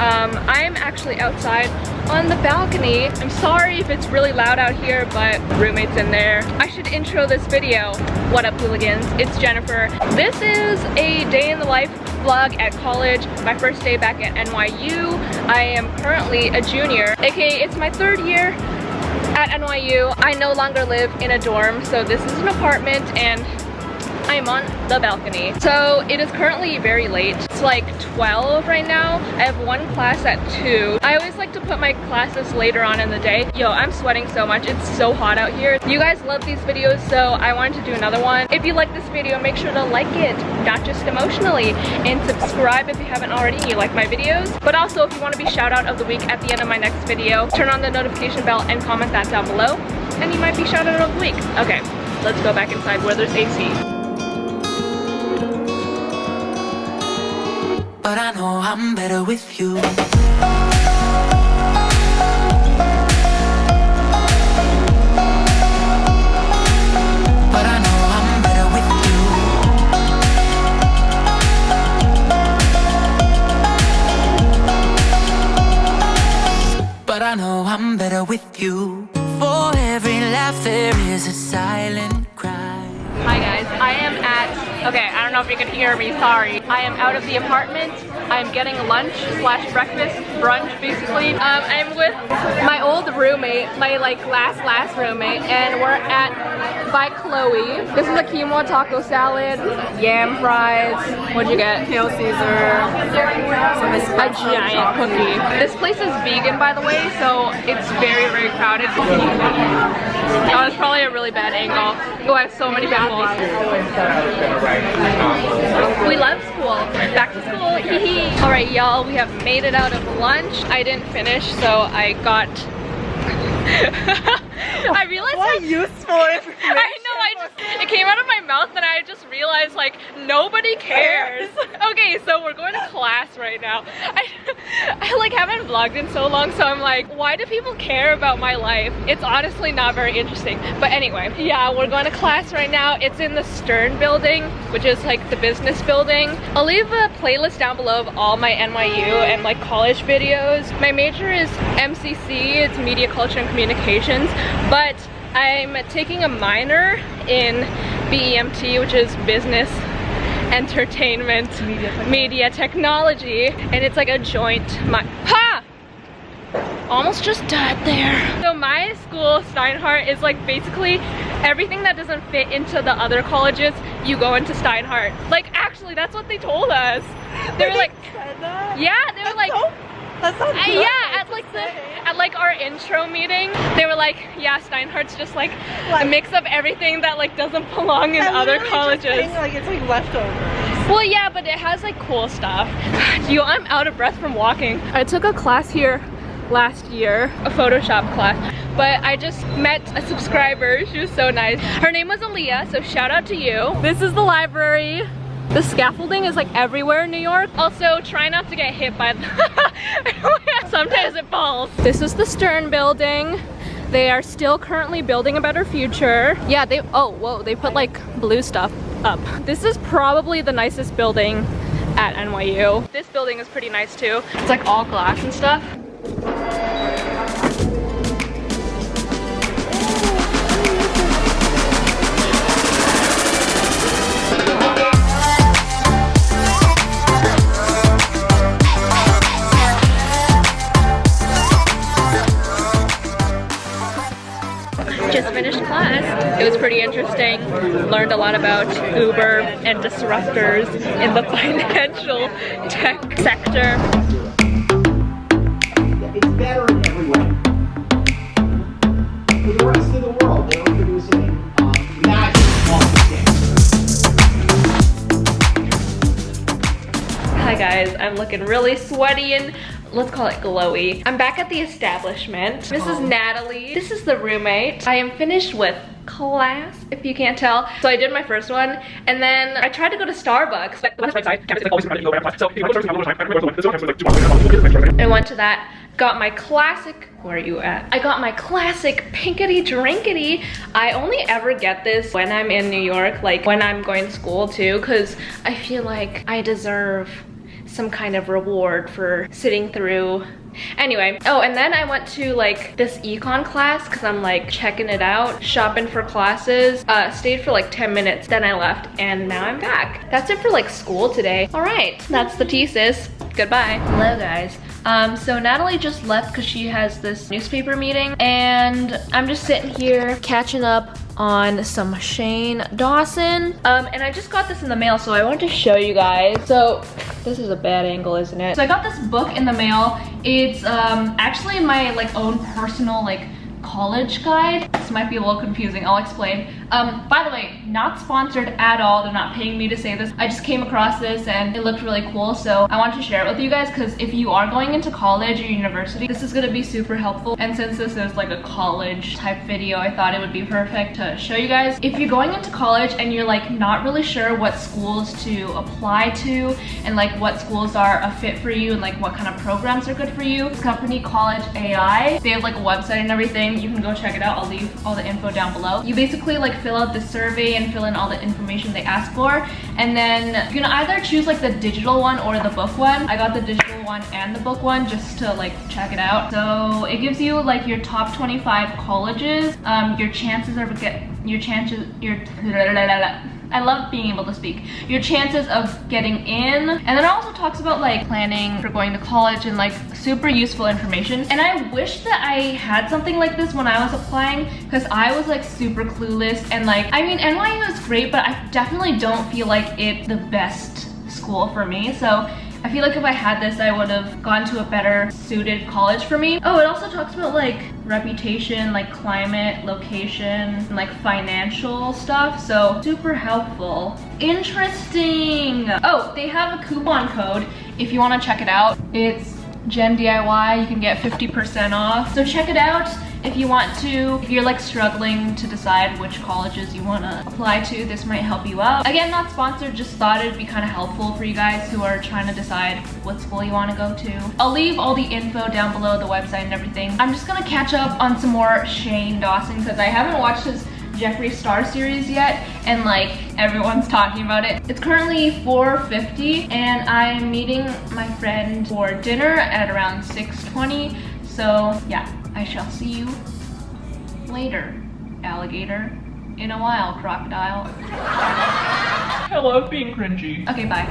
I'm actually outside on the balcony. I'm sorry if it's really loud out here, but roommate's in there. I should intro this video. What up, hooligans? It's Jennifer. This is a day in the life vlog at college. My first day back at NYU. I am currently a junior, aka it's my third year at NYU. I no longer live in a dorm, so this is an apartment and I am on the balcony. So it is currently very late. It's like 12 right now. I have one class at 2. I always like to put my classes later on in the day. Yo, I'm sweating so much. It's so hot out here. You guys love these videos, so I wanted to do another one. If you like this video, make sure to like it, not just emotionally, and subscribe if you haven't already and you like my videos. But also, if you want to be shout out of the week at the end of my next video, turn on the notification bell and comment that down below, and you might be shout out of the week. Okay, let's go back inside where there's AC. But I know I'm better with you. But I know I'm better with you. But I know I'm better with you. For every laugh there is a silent cry. Hi guys, I am at, okay, I don't know if you can hear me, sorry. I am out of the apartment. I'm getting lunch slash breakfast, brunch basically. I'm with my old roommate, my last roommate, and we're at by Chloe. This is a quinoa taco salad, yam fries. What'd you get? Kale Caesar, a giant cookie. This place is vegan, by the way, so it's very, very crowded. Oh, it's probably a really bad angle. Oh, I have so many pimples. We love school. Back to school, hee hee. Alright y'all, we have made it out of lunch. I didn't finish, so I got... I realized what useful information. I know, it came out of my mouth and I just realized like nobody cares. Okay, so we're going to class right now. I like haven't vlogged in so long, so I'm like, why do people care about my life? It's honestly not very interesting. But anyway, yeah, we're going to class right now. It's in the Stern building, which is like the business building. I'll leave a playlist down below of all my NYU and like college videos. My major is MCC, it's media culture and communications, but I'm taking a minor in BEMT, which is business entertainment media technology, and it's like a joint ha! Almost just died there. So my school, Steinhardt, is like basically everything that doesn't fit into the other colleges, you go into Steinhardt. Like actually that's what they told us. They were like, yeah, they were like, that sounds good. Yeah, at like our intro meeting, they were like, yeah, Steinhardt's just like a mix of everything that like doesn't belong in other colleges. Like it's like leftovers. Well, yeah, but it has like cool stuff. Yo, I'm out of breath from walking. I took a class here last year, a Photoshop class, but I just met a subscriber. She was so nice. Her name was Aaliyah, so shout out to you. This is the library. The scaffolding is like everywhere in New York. Also, try not to get hit by the sometimes it falls. This is the Stern building. They are still currently building a better future. Yeah, they put like blue stuff up. This is probably the nicest building at NYU. This building is pretty nice too. It's like all glass and stuff. Just finished class. It was pretty interesting. Learned a lot about Uber and disruptors in the financial tech sector. It's better in every way. For the rest of the world, they're producing magic off the game. Hi guys, I'm looking really sweaty and let's call it glowy. I'm back at the establishment. This is Natalie. This is the roommate. I am finished with class, if you can't tell. So I did my first one, and then I tried to go to Starbucks. I went to that, got my classic, where are you at? I got my classic pinkity drinkity. I only ever get this when I'm in New York, like when I'm going to school too, because I feel like I deserve some kind of reward for sitting through. Anyway, oh, and then I went to like this econ class because I'm like checking it out, shopping for classes, stayed for like 10 minutes, then I left, and now I'm back. That's it for like school today. All right, that's the thesis. Goodbye. Hello guys. So Natalie just left because she has this newspaper meeting, and I'm just sitting here catching up on some Shane Dawson. And I just got this in the mail, so I wanted to show you guys. So this is a bad angle, isn't it? So I got this book in the mail. It's actually my like own personal like college guide. This might be a little confusing, I'll explain. By the way, not sponsored at all. They're not paying me to say this. I just came across this and it looked really cool, so I wanted to share it with you guys because if you are going into college or university, this is gonna be super helpful. And since this is like a college type video, I thought it would be perfect to show you guys. If you're going into college and you're like not really sure what schools to apply to and like what schools are a fit for you and like what kind of programs are good for you, this company College AI, they have like a website and everything. You can go check it out. I'll leave all the info down below. You basically like fill out the survey and fill in all the information they ask for, and then you can either choose like the digital one or the book one. I got the digital one and the book one just to like check it out. So it gives you like your top 25 colleges, your chances of I love being able to speak. Your chances of getting in. And then it also talks about like planning for going to college and like super useful information. And I wish that I had something like this when I was applying because I was like super clueless. And like, I mean, NYU is great, but I definitely don't feel like it's the best school for me. So I feel like if I had this, I would have gone to a better suited college for me. Oh, it also talks about like reputation, like climate, location, and like financial stuff. So super helpful. Interesting. Oh, they have a coupon code if you want to check it out. It's JENDIY. You can get 50% off. So check it out if you want to. If you're like struggling to decide which colleges you want to apply to, this might help you out. Again, not sponsored, just thought it'd be kind of helpful for you guys who are trying to decide what school you want to go to. I'll leave all the info down below, the website and everything. I'm just gonna catch up on some more Shane Dawson because I haven't watched his Jeffree Star series yet, and like everyone's talking about it. It's currently 4:50 and I'm meeting my friend for dinner at around 6:20. So yeah, I shall see you later, alligator. In a while, crocodile. I love being cringy. Okay, bye.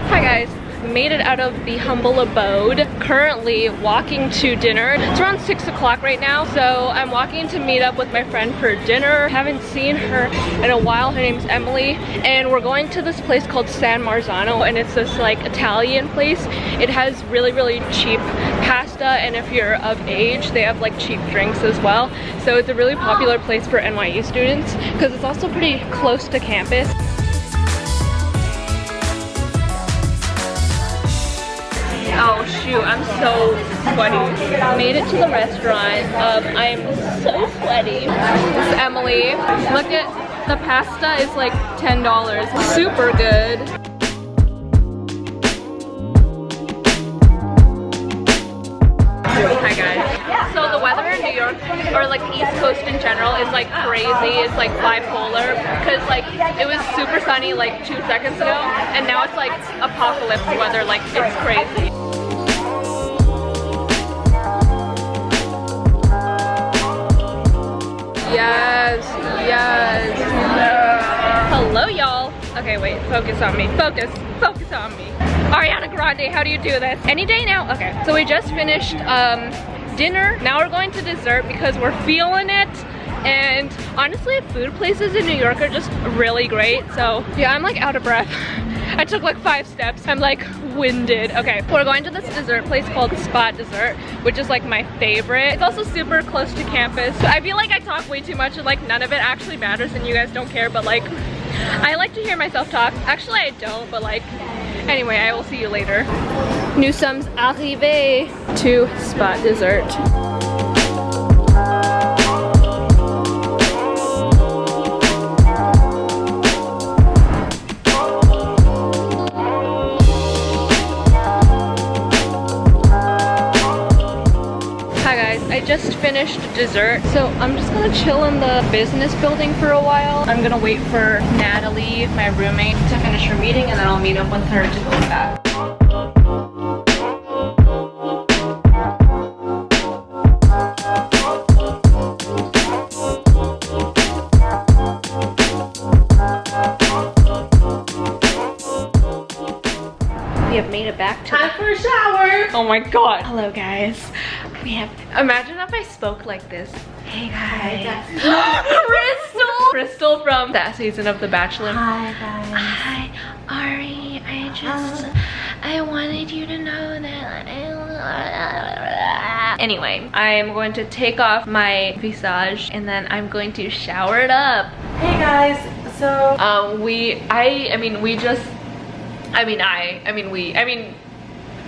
Hi guys. Made it out of the humble abode. Currently walking to dinner. It's around 6 o'clock right now, so I'm walking to meet up with my friend for dinner. Haven't seen her in a while. Her name's Emily, and we're going to this place called San Marzano, and it's this like Italian place. It has really, really cheap pasta, and if you're of age, they have like cheap drinks as well. So it's a really popular place for NYU students because it's also pretty close to campus. Oh shoot, I'm so sweaty. Made it to the restaurant. I'm so sweaty. This is Emily. Look at the pasta is like $10. Super good. Hi guys. So the weather in New York, or like the East Coast in general, is like crazy. It's like bipolar because like it was super sunny like 2 seconds ago, and now it's like apocalypse weather. Like it's crazy. Yes, yes. Hello, y'all. Okay, wait, focus on me. Focus on me. Ariana Grande, how do you do this? Any day now? Okay, so we just finished dinner. Now we're going to dessert because we're feeling it. And honestly, food places in New York are just really great. So yeah, I'm like out of breath. I took like 5 steps. I'm like winded. Okay, we're going to this dessert place called Spot Dessert, which is like my favorite. It's also super close to campus. I feel like I talk way too much and like none of it actually matters and you guys don't care, but like I like to hear myself talk. Actually, I don't, but like anyway, I will see you later. Nous sommes arrivés to Spot Dessert. I just finished finished dessert. So I'm just gonna chill in the business building for a while. I'm gonna wait for Natalie, my roommate, to finish her meeting, and then I'll meet up with her to go back. We have made it back to Time for a shower. Oh my god. Hello guys. We have, imagine if I spoke like this. Hey guys. Crystal! Crystal from that season of The Bachelor. Hi guys. Hi, Ari. I wanted you to know that. Anyway, I am going to take off my visage and then I'm going to shower it up. Hey guys. So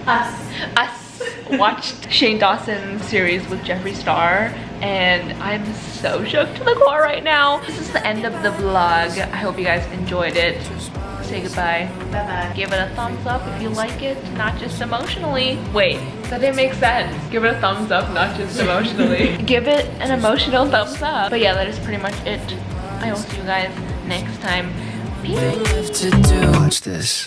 us watched Shane Dawson's series with Jeffree Star, and I'm so shook to the core right now. This is the end of the vlog. I hope you guys enjoyed it. Say goodbye. bye-bye. Give it a thumbs up if you like it, not just emotionally. Wait, that didn't make sense. Give it a thumbs up, not just emotionally. Give it an emotional thumbs up. But yeah, that is pretty much it. I will see you guys next time. Peace. To do. Watch this.